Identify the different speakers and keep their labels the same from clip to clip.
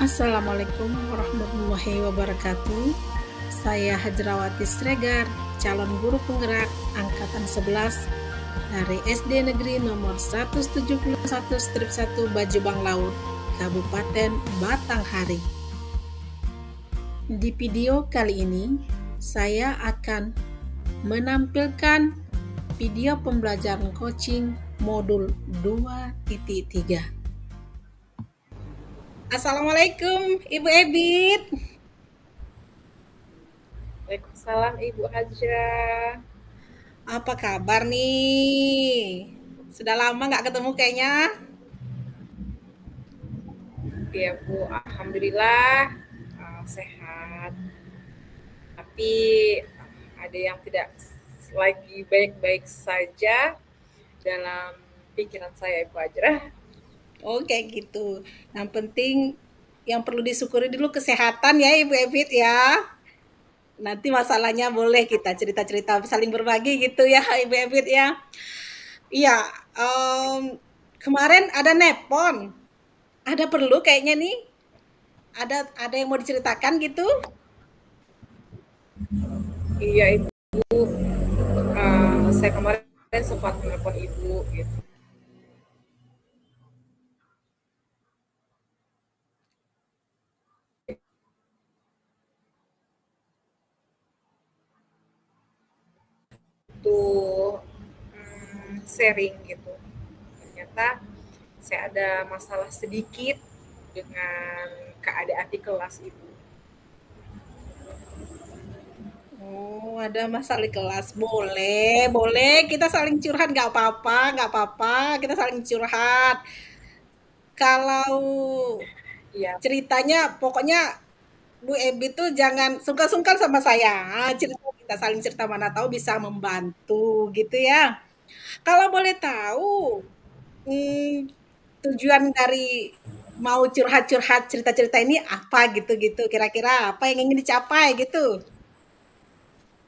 Speaker 1: Assalamualaikum warahmatullahi wabarakatuh. Saya Hajrawati Sregar, calon guru penggerak angkatan 11 dari SD Negeri nomor 171/1 Bajubang Laut, Kabupaten Batanghari. Di video kali ini, saya akan menampilkan video pembelajaran coaching modul 2.3. Assalamualaikum Ibu Ebit.
Speaker 2: Waalaikumsalam Ibu Hajra.
Speaker 1: Apa kabar nih? Sudah lama nggak ketemu kayaknya.
Speaker 2: Ya Bu, Alhamdulillah sehat. Tapi ada yang tidak lagi baik-baik saja dalam pikiran saya Ibu Hajra.
Speaker 1: Oh kayak gitu. Yang penting yang perlu disyukuri dulu kesehatan ya Ibu Ebit ya. Nanti masalahnya boleh kita cerita-cerita saling berbagi gitu ya Ibu Ebit ya. Iya, kemarin ada nepon. Ada perlu kayaknya nih. Ada yang mau diceritakan gitu?
Speaker 2: Iya Ibu, saya kemarin sempat menelpon Ibu gitu. Tuh sharing gitu. Ternyata saya ada masalah sedikit dengan keadaan di kelas Ibu.
Speaker 1: Oh, ada masalah di kelas. Boleh, boleh. Kita saling curhat, nggak apa-apa, nggak apa-apa. Kita saling curhat. Kalau
Speaker 2: Iya,
Speaker 1: ceritanya, pokoknya Bu Ebi tuh jangan sungkan-sungkan sama saya. Cerita kita saling cerita mana tahu bisa membantu gitu ya. Kalau boleh tahu, hmm, tujuan dari mau curhat-curhat cerita-cerita ini apa gitu-gitu. Kira-kira apa yang ingin dicapai gitu?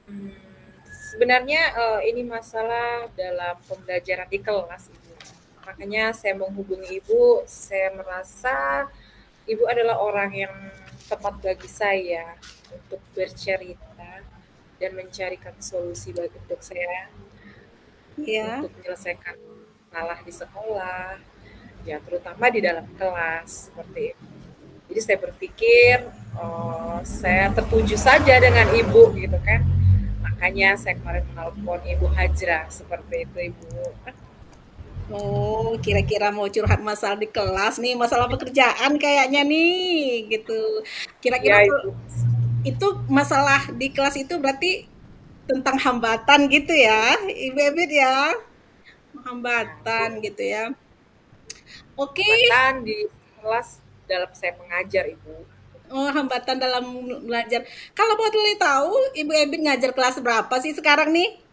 Speaker 2: Mmm, sebenarnya, ini masalah dalam pembelajaran di kelas, Ibu. Makanya saya menghubungi Ibu, saya merasa Ibu adalah orang yang tepat bagi saya untuk bercerita dan mencarikan solusi untuk saya
Speaker 1: Ya.
Speaker 2: untuk menyelesaikan masalah di sekolah, ya terutama di dalam kelas, seperti itu. Jadi saya berpikir, saya tertuju saja dengan Ibu gitu kan. Makanya saya kemarin menelpon Ibu Hajra seperti itu Ibu.
Speaker 1: Oh, kira-kira mau curhat masalah di kelas nih, masalah pekerjaan kayaknya nih, gitu. Kira-kira
Speaker 2: Ya
Speaker 1: kalau
Speaker 2: Ibu.
Speaker 1: itu masalah di kelas itu berarti tentang hambatan gitu ya, Ibu Ebit ya?
Speaker 2: Ya,
Speaker 1: Hambatan gitu ya. Oke,
Speaker 2: hambatan di kelas dalam saya mengajar Ibu.
Speaker 1: oh hambatan dalam belajar. Kalau boleh tahu, Ibu Ebit ngajar kelas berapa sih sekarang nih?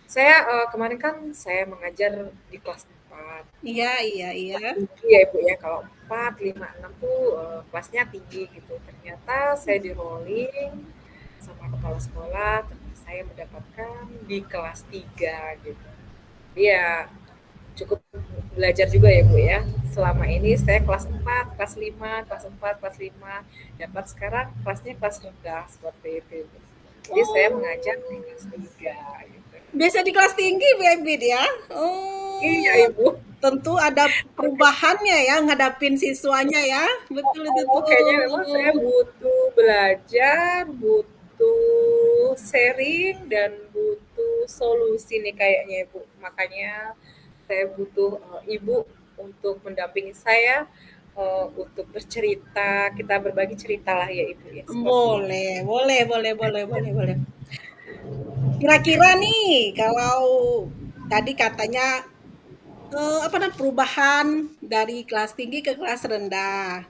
Speaker 2: Saya kemarin kan saya mengajar di kelas 4.
Speaker 1: Iya, iya, iya.
Speaker 2: Kelas tinggi ya Ibu ya. Kalau 4, 5, 6 tuh kelasnya tinggi gitu. Ternyata saya di rolling sama kepala sekolah, ternyata saya mendapatkan di kelas 3 gitu. Iya, cukup belajar juga ya Bu ya. Selama ini saya kelas 4, kelas 5, kelas 4, kelas 5, dapat sekarang kelasnya kelas rendah seperti itu. Bu. Jadi saya mengajar di
Speaker 1: Oh,
Speaker 2: kelas 3 gitu.
Speaker 1: biasa di kelas tinggi Bu Ebit ya?
Speaker 2: Iya
Speaker 1: Oh,
Speaker 2: Ibu.
Speaker 1: tentu ada perubahannya ya ngadapin siswanya ya. Betul itu
Speaker 2: Oh, kayaknya memang saya
Speaker 1: tuh.
Speaker 2: butuh belajar, butuh sharing dan butuh solusi nih kayaknya Ibu. Makanya saya butuh Ibu untuk mendampingi saya untuk bercerita, kita berbagi cerita lah ya Ibu ya, seperti itu.
Speaker 1: Boleh, boleh, boleh, boleh, boleh, boleh. Kira-kira nih kalau tadi katanya apa namanya perubahan dari kelas tinggi ke kelas rendah.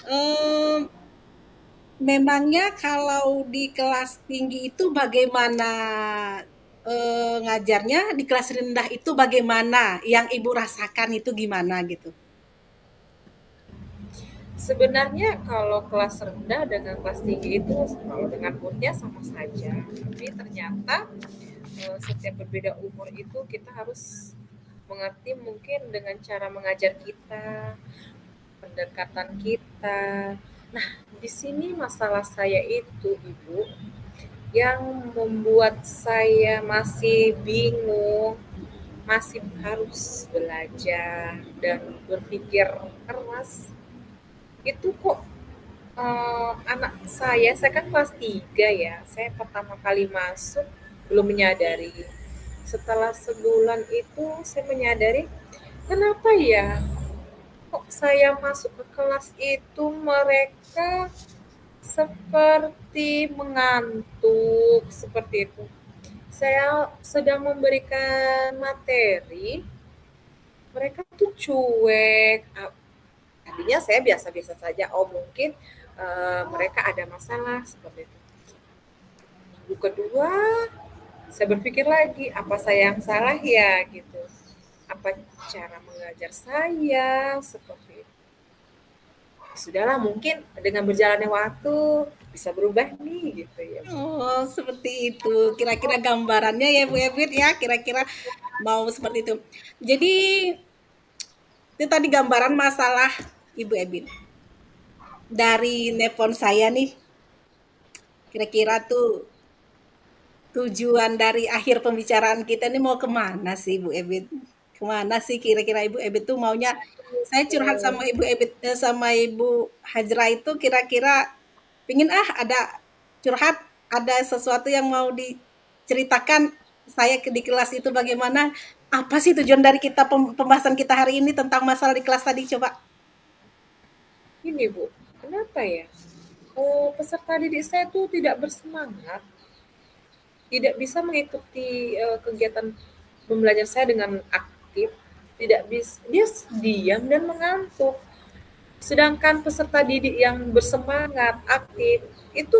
Speaker 1: Eh, memangnya kalau di kelas tinggi itu bagaimana ngajarnya, di kelas rendah itu bagaimana? Yang Ibu rasakan itu gimana gitu?
Speaker 2: Sebenarnya kalau kelas rendah dengan kelas tinggi itu kalau dengan moodnya sama saja, tapi ternyata setiap berbeda umur itu kita harus mengerti mungkin dengan cara mengajar kita, pendekatan kita. Nah, di sini masalah saya itu, Ibu, yang membuat saya masih bingung, masih harus belajar dan berpikir keras. Itu kok anak saya kan kelas 3 ya. Saya pertama kali masuk belum menyadari. Setelah sebulan itu saya menyadari, kenapa ya kok saya masuk ke kelas itu mereka seperti mengantuk, seperti itu. Saya sedang memberikan materi, mereka tuh cuek. Tadinya saya biasa-biasa saja, oh mungkin mereka ada masalah seperti itu. Minggu kedua, saya berpikir lagi, apa saya yang salah ya gitu. Apa cara mengajar saya seperti itu. Sudahlah, mungkin dengan berjalannya waktu bisa berubah nih gitu ya.
Speaker 1: Oh, seperti itu. Kira-kira gambarannya ya Bu Ebit ya, kira-kira mau seperti itu. Jadi itu tadi gambaran masalah Ibu Ebit. Dari nepon saya nih, kira-kira tuh tujuan dari akhir pembicaraan kita ini mau kemana sih Bu Ebit? Kemana sih kira-kira Ibu Ebit tuh maunya? Saya curhat sama Ibu Ebit, sama Ibu Hajra itu kira-kira pingin ada curhat, ada sesuatu yang mau diceritakan saya di kelas itu bagaimana? Apa sih tujuan dari kita pembahasan kita hari ini tentang masalah di kelas tadi coba?
Speaker 2: Ini Bu, kenapa ya? Oh, peserta didik saya tuh tidak bersemangat, tidak bisa mengikuti kegiatan pembelajaran saya dengan aktif, tidak bisa, dia diam dan mengantuk. Sedangkan peserta didik yang bersemangat, aktif, itu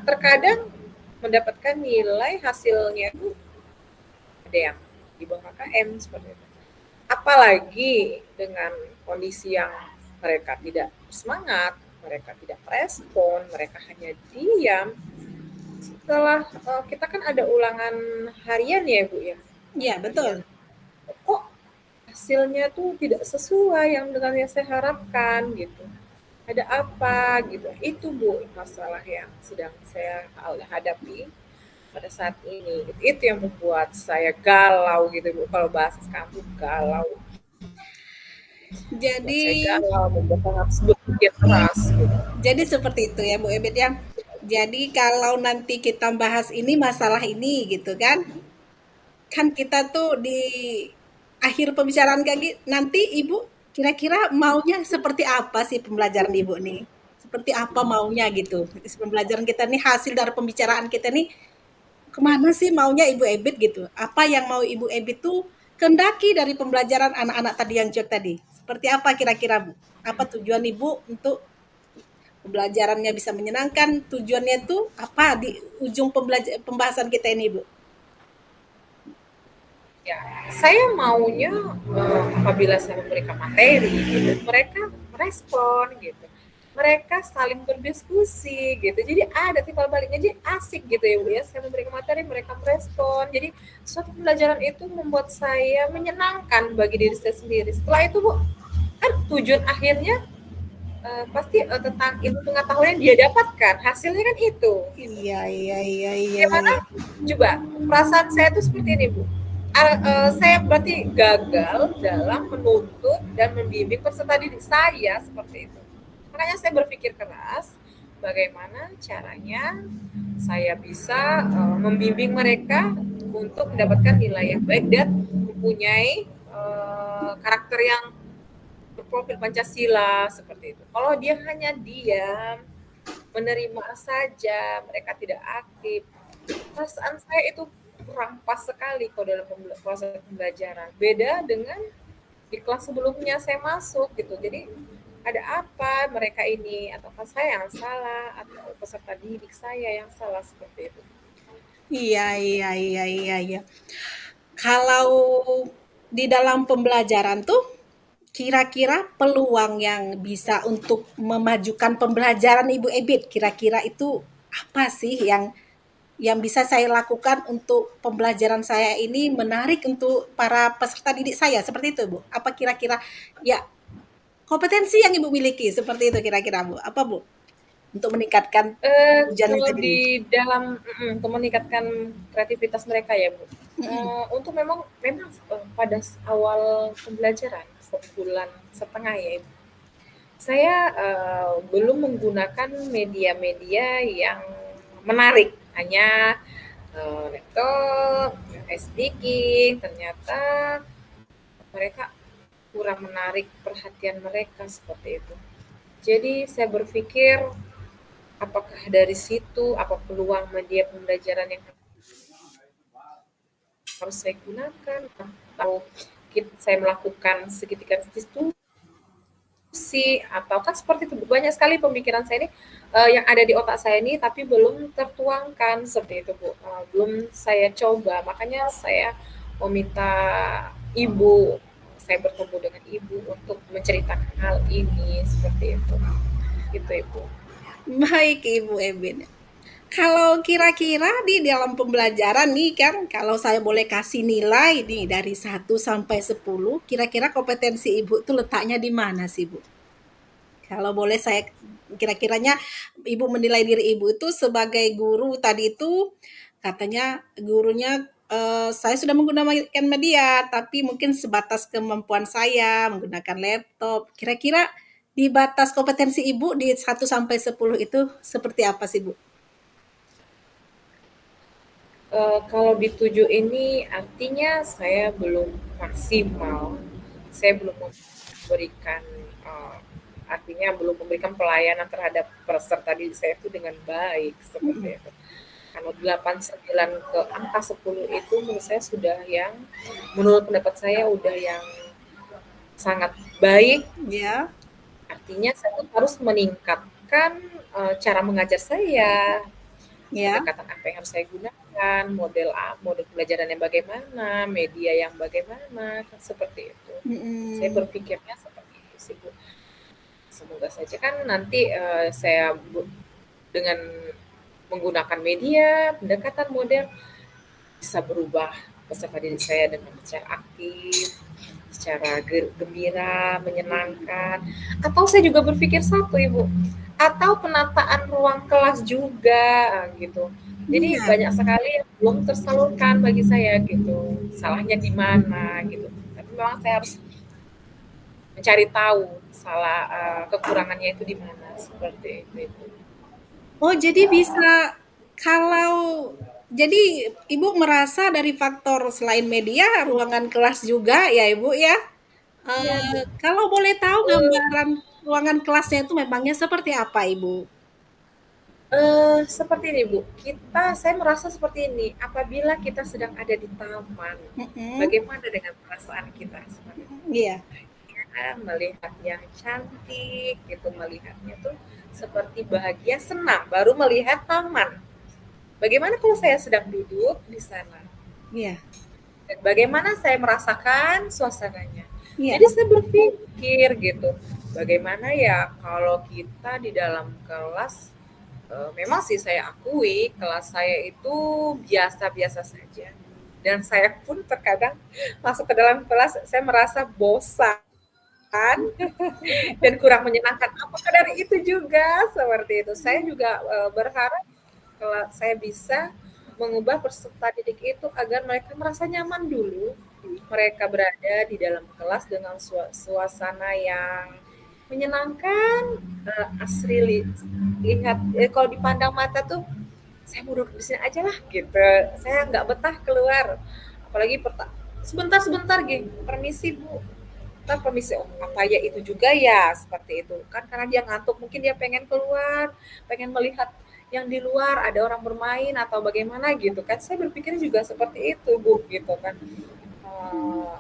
Speaker 2: terkadang mendapatkan nilai hasilnya itu ada yang di bawah KKM seperti itu. Apalagi dengan kondisi yang mereka tidak semangat, mereka tidak respon, mereka hanya diam. Setelah kita kan ada ulangan harian ya Bu ya,
Speaker 1: Iya,
Speaker 2: harian.
Speaker 1: betul.
Speaker 2: Kok hasilnya tuh tidak sesuai yang dengan yang saya harapkan gitu. Ada apa gitu. Itu Bu masalah yang sedang saya hadapi pada saat ini. Itu yang membuat saya galau gitu Bu. Kalau bahasa kamu galau, membuat
Speaker 1: Jadi
Speaker 2: saya galau, membuat saya harus berpikir keras gitu.
Speaker 1: Jadi seperti itu ya Bu Ebit ya. Jadi kalau nanti kita bahas ini masalah ini gitu kan, kan kita tuh di akhir pembicaraan nanti Ibu kira-kira maunya seperti apa sih pembelajaran Ibu nih? Seperti apa maunya gitu? Pembelajaran kita nih hasil dari pembicaraan kita nih kemana sih maunya Ibu Ebit gitu? Apa yang mau Ibu Ebit tuh kendaki dari pembelajaran anak-anak tadi yang cuek tadi? Seperti apa kira-kira Bu? Apa tujuan Ibu untuk pembelajarannya bisa menyenangkan, tujuannya tuh apa di ujung pembahasan kita ini, Bu?
Speaker 2: Ya, saya maunya apabila saya memberikan materi gitu, mereka merespon gitu. Mereka saling berdiskusi gitu. Jadi ada timbal baliknya, jadi asik gitu ya Bu ya. Saya memberikan materi, mereka merespon. Jadi suatu pembelajaran itu membuat saya menyenangkan bagi diri saya sendiri. Setelah itu Bu, kan tujuan akhirnya pasti tentang ilmu pengetahuan yang dia dapatkan. Hasilnya kan itu. Gitu.
Speaker 1: Iya, iya, iya, iya,
Speaker 2: Gimana?
Speaker 1: iya.
Speaker 2: Coba perasaan saya itu seperti ini Bu. Saya berarti gagal dalam menuntut dan membimbing peserta didik saya seperti itu. Makanya saya berpikir keras bagaimana caranya saya bisa membimbing mereka untuk mendapatkan nilai yang baik dan mempunyai karakter yang berprofil Pancasila seperti itu. Kalau dia hanya diam, menerima saja, mereka tidak aktif, perasaan saya itu kurang pas sekali kalau dalam proses pembelajaran. Beda dengan di kelas sebelumnya saya masuk gitu. Jadi ada apa mereka ini, ataukah saya yang salah, atau peserta didik saya yang salah seperti itu.
Speaker 1: Iya, iya, iya, iya, iya. Kalau di dalam pembelajaran tuh kira-kira peluang yang bisa untuk memajukan pembelajaran Ibu Ebit, kira-kira itu apa sih yang bisa saya lakukan untuk pembelajaran saya ini menarik untuk para peserta didik saya seperti itu Bu? Apa kira-kira ya Kompetensi yang Ibu miliki seperti itu kira-kira, Bu, apa, Bu? Untuk meningkatkan tujuan
Speaker 2: Kalau
Speaker 1: itu tadi?
Speaker 2: di dalam untuk meningkatkan kreativitas mereka ya, Bu.
Speaker 1: Mhm,
Speaker 2: Untuk memang, pada awal pembelajaran, 1,5 bulan ya, Ibu, saya, belum menggunakan media-media yang menarik, hanya, laptop, speaking, ternyata mereka kurang menarik perhatian mereka seperti itu. Jadi saya berpikir apakah dari situ, apa peluang media pembelajaran yang harus saya gunakan, atau saya melakukan segitiga diskusi, ataukah seperti itu. Banyak sekali pemikiran saya ini yang ada di otak saya ini, tapi belum tertuangkan seperti itu, Bu. Belum saya coba, makanya saya meminta ibu, saya bertemu dengan ibu untuk menceritakan hal ini seperti itu. Gitu, Ibu.
Speaker 1: baik Ibu Ebin. Kalau kira-kira di dalam pembelajaran nih kan, kalau saya boleh kasih nilai nih dari 1 sampai 10, kira-kira kompetensi Ibu tuh letaknya di mana sih, Bu? Kalau boleh saya kira-kiranya Ibu menilai diri Ibu itu sebagai guru tadi itu katanya gurunya saya sudah menggunakan media tapi mungkin sebatas kemampuan saya menggunakan laptop. Kira-kira di batas kompetensi Ibu di 1 sampai 10 itu seperti apa sih, Bu?
Speaker 2: Kalau di 7 ini artinya saya belum maksimal, saya belum memberikan, artinya belum memberikan pelayanan terhadap peserta didik saya itu dengan baik, seperti
Speaker 1: Mhm.
Speaker 2: itu. Kalau 8, 9 ke angka 10 itu menurut saya sudah yang, menurut pendapat saya udah yang sangat baik,
Speaker 1: Ya,
Speaker 2: artinya saya harus meningkatkan, cara mengajar saya,
Speaker 1: ya.
Speaker 2: pendekatan apa yang harus saya gunakan, model pembelajarannya bagaimana, media yang bagaimana, kan seperti itu. Saya
Speaker 1: Mhm.
Speaker 2: berpikirnya seperti itu sih, Bu. Semoga saja kan nanti saya dengan menggunakan media, pendekatan model bisa berubah peserta didik saya dengan secara aktif, secara gembira, menyenangkan. Atau saya juga berpikir satu, Ibu, atau penataan ruang kelas juga gitu. Jadi
Speaker 1: Iya.
Speaker 2: banyak sekali yang belum tersalurkan bagi saya gitu. Salahnya di mana gitu. Tapi memang saya harus mencari tahu kekurangannya itu di mana seperti itu.
Speaker 1: Oh, jadi bisa kalau jadi Ibu merasa dari faktor selain media, ruangan kelas juga ya, Ibu, ya?
Speaker 2: Iya, Bu.
Speaker 1: Kalau boleh tahu
Speaker 2: Eh,
Speaker 1: gambaran ruangan kelasnya itu memangnya seperti apa, Ibu?
Speaker 2: Seperti ini, Bu, saya merasa seperti ini, apabila kita sedang ada di taman,
Speaker 1: Mhm,
Speaker 2: bagaimana dengan perasaan kita seperti itu?
Speaker 1: iya,
Speaker 2: Ya, melihat yang cantik gitu, melihatnya tuh seperti bahagia, senang, baru melihat taman. Bagaimana kalau saya sedang duduk di sana?
Speaker 1: iya,
Speaker 2: Dan bagaimana saya merasakan suasananya?
Speaker 1: iya,
Speaker 2: Jadi saya berpikir gitu, bagaimana ya kalau kita di dalam kelas. Memang sih saya akui kelas saya itu biasa-biasa saja. Dan saya pun terkadang masuk ke dalam kelas saya merasa bosan dan kurang menyenangkan. Apakah dari itu juga seperti itu? Saya juga berharap kalau saya bisa mengubah peserta didik itu agar mereka merasa nyaman dulu. Mereka berada di dalam kelas dengan suasana yang menyenangkan, asri lihat kalau dipandang mata tuh saya mau duduk di sini aja lah gitu. Saya nggak betah keluar. Apalagi sebentar-sebentar gitu. Permisi Bu. Ntar permisi, oh, apa ya itu juga ya seperti itu kan karena dia ngantuk mungkin dia pengen keluar, pengen melihat yang di luar ada orang bermain atau bagaimana gitu kan. Saya berpikir juga seperti itu Bu gitu kan.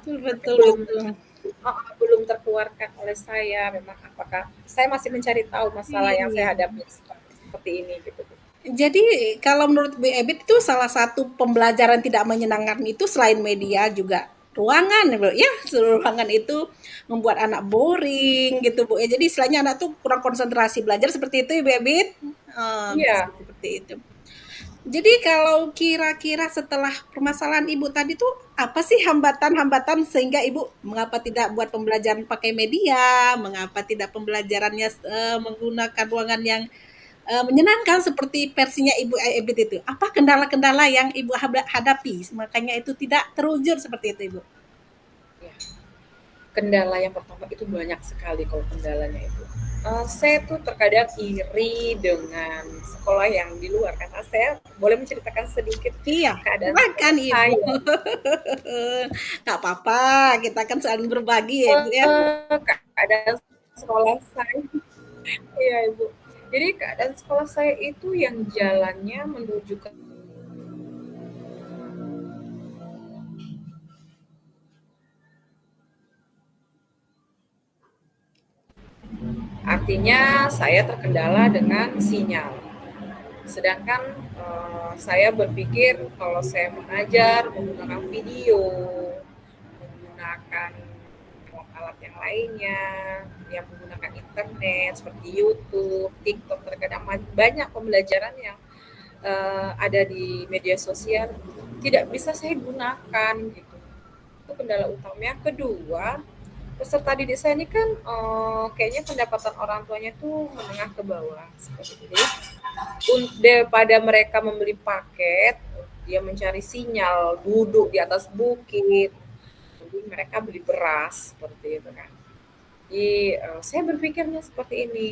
Speaker 1: betul
Speaker 2: Tapi
Speaker 1: betul
Speaker 2: belum
Speaker 1: betul.
Speaker 2: belum terkeluarkan oleh saya memang apakah saya masih mencari tahu masalah yang
Speaker 1: Iya.
Speaker 2: saya hadapi seperti ini gitu.
Speaker 1: Jadi kalau menurut Bu Ebit itu salah satu pembelajaran tidak menyenangkan itu selain media juga ruangan ya, Bu, ya, ruangan itu membuat anak boring gitu, Bu, ya. Jadi istilahnya anak tuh kurang konsentrasi belajar seperti itu ya, Bu Ebit?
Speaker 2: Iya,
Speaker 1: Bisa seperti itu. Jadi kalau kira-kira setelah permasalahan Ibu tadi tuh, apa sih hambatan-hambatan sehingga Ibu mengapa tidak buat pembelajaran pakai media, mengapa tidak pembelajarannya menggunakan ruangan yang menyenangkan seperti versinya Ibu Ebit itu? Apa kendala-kendala yang Ibu hadapi? Makanya itu tidak terwujud seperti itu, Ibu.
Speaker 2: Ya, kendala yang pertama itu banyak sekali kalau kendalanya itu. Saya tuh terkadang iri dengan sekolah yang di luar karena saya boleh menceritakan sedikit
Speaker 1: Iya,
Speaker 2: keadaan
Speaker 1: silakan
Speaker 2: sekolah
Speaker 1: Ibu.
Speaker 2: saya.
Speaker 1: Nggak apa-apa, kita kan saling berbagi ya Ibu ya.
Speaker 2: Keadaan sekolah saya, iya Ibu. Jadi keadaan sekolah saya itu yang jalannya menuju ke artinya saya terkendala dengan sinyal. Sedangkan saya berpikir kalau saya mengajar menggunakan video, menggunakan alat-alat yang lainnya, yang menggunakan internet seperti YouTube, TikTok, terkadang banyak pembelajaran yang ada di media sosial tidak bisa saya gunakan gitu. Itu kendala utama. Yang kedua, peserta didik saya ini kan kayaknya pendapatan orang tuanya tuh menengah ke bawah seperti itu. Jadi daripada mereka membeli paket, dia mencari sinyal, duduk di atas bukit, jadi mereka beli beras seperti itu kan. Jadi saya berpikirnya seperti ini.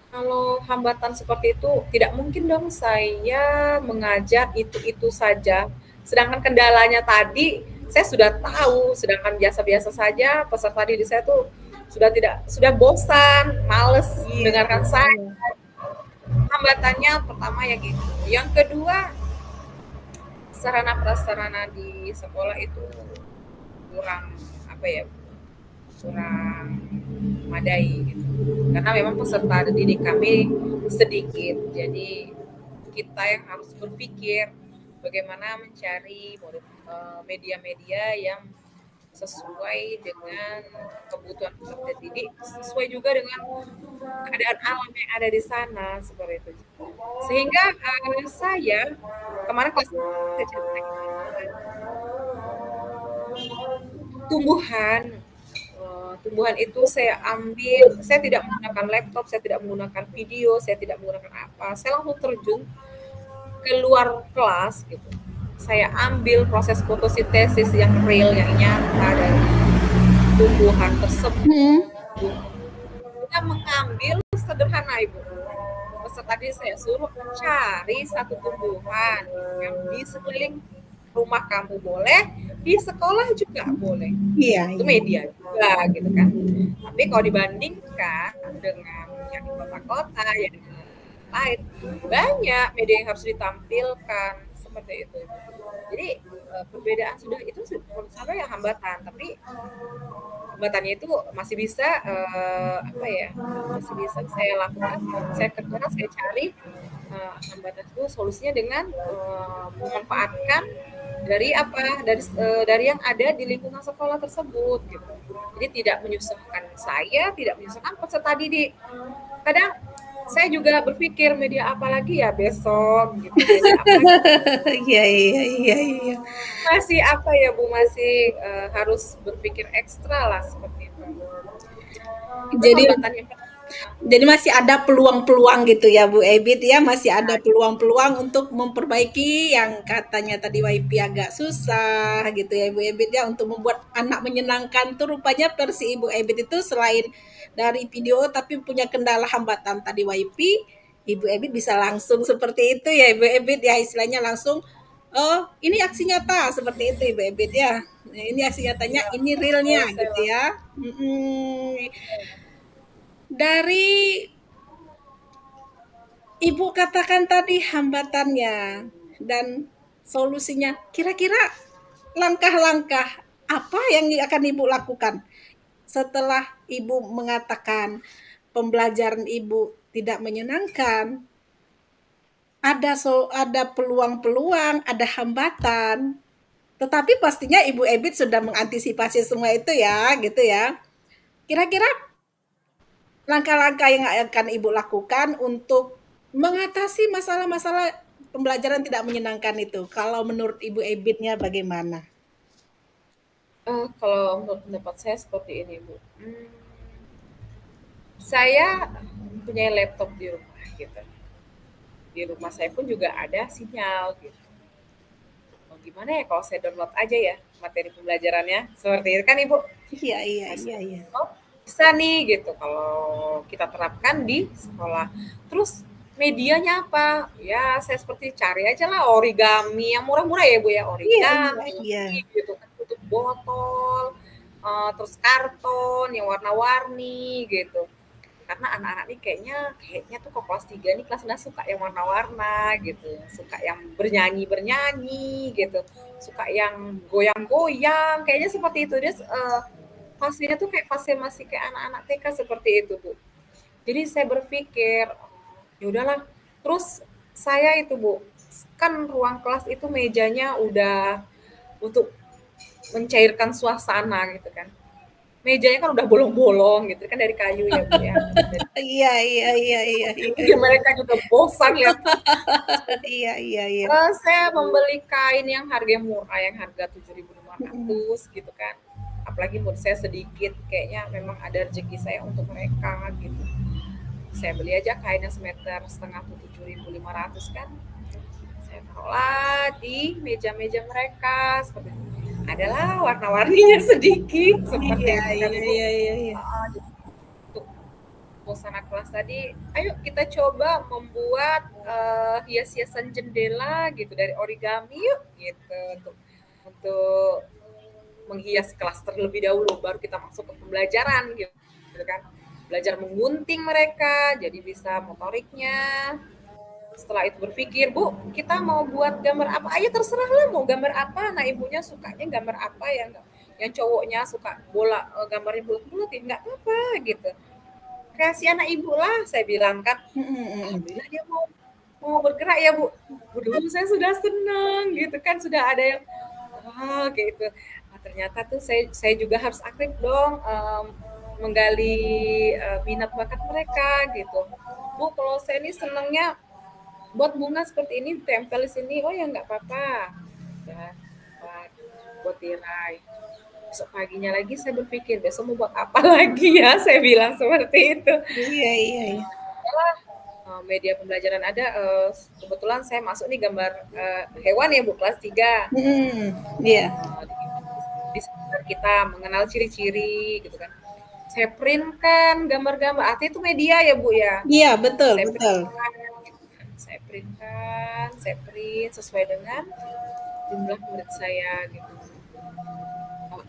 Speaker 2: Kalau hambatan seperti itu tidak mungkin dong saya mengajar itu-itu saja. Sedangkan kendalanya tadi saya sudah tahu, sedangkan biasa-biasa saja peserta didik saya tuh sudah bosan, males
Speaker 1: Iya,
Speaker 2: mendengarkan saya.
Speaker 1: iya.
Speaker 2: Hambatannya pertama ya gitu. Yang kedua, sarana prasarana di sekolah itu kurang apa ya, kurang memadai gitu. Karena memang peserta didik kami sedikit, jadi kita yang harus berpikir bagaimana mencari media-media yang sesuai dengan kebutuhan peserta didik, sesuai juga dengan keadaan alam yang ada di sana seperti itu. Sehingga saya kemarin kelas saya ceritain tumbuhan tumbuhan itu saya ambil, saya tidak menggunakan laptop, saya tidak menggunakan video, saya tidak menggunakan apa, saya langsung terjun keluar kelas gitu. Saya ambil proses fotosintesis yang real, yang nyata dari tumbuhan tersebut.
Speaker 1: Hmm.
Speaker 2: Kita mengambil sederhana Ibu. Peserta tadi saya suruh cari satu tumbuhan yang di sekeliling rumah kamu boleh, di sekolah juga boleh.
Speaker 1: Iya,
Speaker 2: Itu
Speaker 1: iya.
Speaker 2: media juga gitu kan. Tapi kalau dibandingkan dengan yang di kota-kota, yang di lain, banyak media yang harus ditampilkan seperti itu. Jadi perbedaan sudah itu menurut saya yang hambatan, tapi hambatannya itu masih bisa apa ya, masih bisa saya lakukan, saya kerjakan, saya cari hambatan itu solusinya dengan memanfaatkan dari apa, dari yang ada di lingkungan sekolah tersebut gitu. Jadi tidak menyusahkan saya, tidak menyusahkan peserta didik. Kadang saya juga berpikir media apa lagi ya besok gitu, media apa lagi
Speaker 1: Iya, iya, iya, iya.
Speaker 2: masih apa ya Bu, masih harus berpikir ekstra lah seperti itu. Itu
Speaker 1: Jadi
Speaker 2: hambatan yang pertama.
Speaker 1: Jadi masih ada peluang-peluang gitu ya Bu Ebit ya, masih ada
Speaker 2: Nah,
Speaker 1: peluang-peluang untuk memperbaiki yang katanya tadi WiFi agak susah gitu ya Ibu Ebit ya, untuk membuat anak menyenangkan tuh rupanya versi Ibu Ebit itu selain dari video tapi punya kendala hambatan tadi WiFi, Ibu Ebit bisa langsung seperti itu ya Ibu Ebit ya, istilahnya langsung, oh ini aksi nyata seperti itu Ibu Ebit ya. Nah, ini aksi nyatanya,
Speaker 2: ya,
Speaker 1: ini realnya
Speaker 2: saya
Speaker 1: gitu
Speaker 2: langsung
Speaker 1: ya. Dari Ibu katakan tadi hambatannya dan solusinya. Kira-kira langkah-langkah apa yang akan Ibu lakukan setelah Ibu mengatakan pembelajaran Ibu tidak menyenangkan, ada peluang-peluang, ada hambatan. Tetapi pastinya Ibu Ebit sudah mengantisipasi semua itu ya, gitu ya. Kira-kira langkah-langkah yang akan Ibu lakukan untuk mengatasi masalah-masalah pembelajaran tidak menyenangkan itu. Kalau menurut Ibu Ebitnya bagaimana?
Speaker 2: Kalau menurut pendapat saya seperti ini, Bu. Saya punya laptop di rumah gitu. Di rumah saya pun juga ada sinyal gitu. Mau gimana ya kalau saya download aja ya materi pembelajarannya? Seperti itu kan Ibu?
Speaker 1: Iya iya
Speaker 2: Nah,
Speaker 1: iya iya.
Speaker 2: oh, bisa nih gitu kalau kita terapkan di sekolah. Terus medianya apa? Ya saya seperti cari aja lah origami yang murah-murah ya Bu ya,
Speaker 1: Iya iya
Speaker 2: origami
Speaker 1: iya.
Speaker 2: gitu kan, tutup botol, terus karton yang warna-warni gitu. Karena anak-anak nih kayaknya tuh kok kelas 3 nih kelas 6 suka yang warna-warna gitu, suka yang bernyanyi-bernyanyi gitu, suka yang goyang-goyang, kayaknya seperti itu. Dia fasenya tuh kayak fase masih kayak anak-anak TK seperti itu, Bu. Jadi saya berpikir, ya udahlah. Terus saya itu, Bu, kan ruang kelas itu mejanya udah untuk mencairkan suasana gitu kan. Mejanya kan udah bolong-bolong gitu kan dari kayu ya, Bu ya.
Speaker 1: Iya iya iya iya iya.
Speaker 2: Mungkin mereka juga bosan lihat.
Speaker 1: Iya iya iya.
Speaker 2: Saya membeli kain yang harganya murah, yang harga
Speaker 1: Mhm.
Speaker 2: 7.500 gitu kan. Apalagi menurut saya sedikit, kayaknya memang ada rezeki saya untuk mereka gitu. Saya beli aja kainnya semeter setengah tuh 7.500 kan. Saya taruhlah di meja-meja mereka seperti itu. Adalah warna-warninya sedikit seperti
Speaker 1: Iya
Speaker 2: itu kan
Speaker 1: iya
Speaker 2: Ibu.
Speaker 1: iya iya iya.
Speaker 2: Jadi untuk suasana kelas tadi, ayo kita coba membuat hias-hiasan jendela gitu dari origami yuk gitu untuk menghias kelas terlebih dahulu baru kita masuk ke pembelajaran gitu kan. Belajar menggunting mereka jadi bisa motoriknya. Setelah itu berpikir, Bu, kita mau buat gambar apa? Ayo terserah lah mau gambar apa. Nah, ibunya sukanya gambar apa yang cowoknya suka bola gambarnya bulat-bulat ya nggak apa-apa gitu. Kreasi anak ibu lah saya bilang kan.
Speaker 1: Mhm mhm.
Speaker 2: Alhamdulillah dia mau bergerak ya Bu. Dulu saya sudah senang gitu kan sudah ada yang wah gitu. Nah, ternyata tuh saya juga harus aktif dong menggali minat bakat mereka gitu. Bu, kalau saya ini senangnya buat bunga seperti ini tempel di sini. Oh ya nggak apa-apa. Ya, buat tirai. Besok paginya lagi saya berpikir besok mau buat apa lagi ya, saya bilang seperti itu.
Speaker 1: Iya iya iya.
Speaker 2: Media pembelajaran ada, kebetulan saya masuk nih gambar hewan ya Bu, kelas 3.
Speaker 1: Mhm. Iya.
Speaker 2: Di sekitar kita mengenal ciri-ciri gitu kan. Saya print kan gambar-gambar, artinya itu media ya Bu ya.
Speaker 1: Iya, betul
Speaker 2: Saya print
Speaker 1: betul.
Speaker 2: kan, gitu kan. Saya print sesuai dengan jumlah murid saya gitu.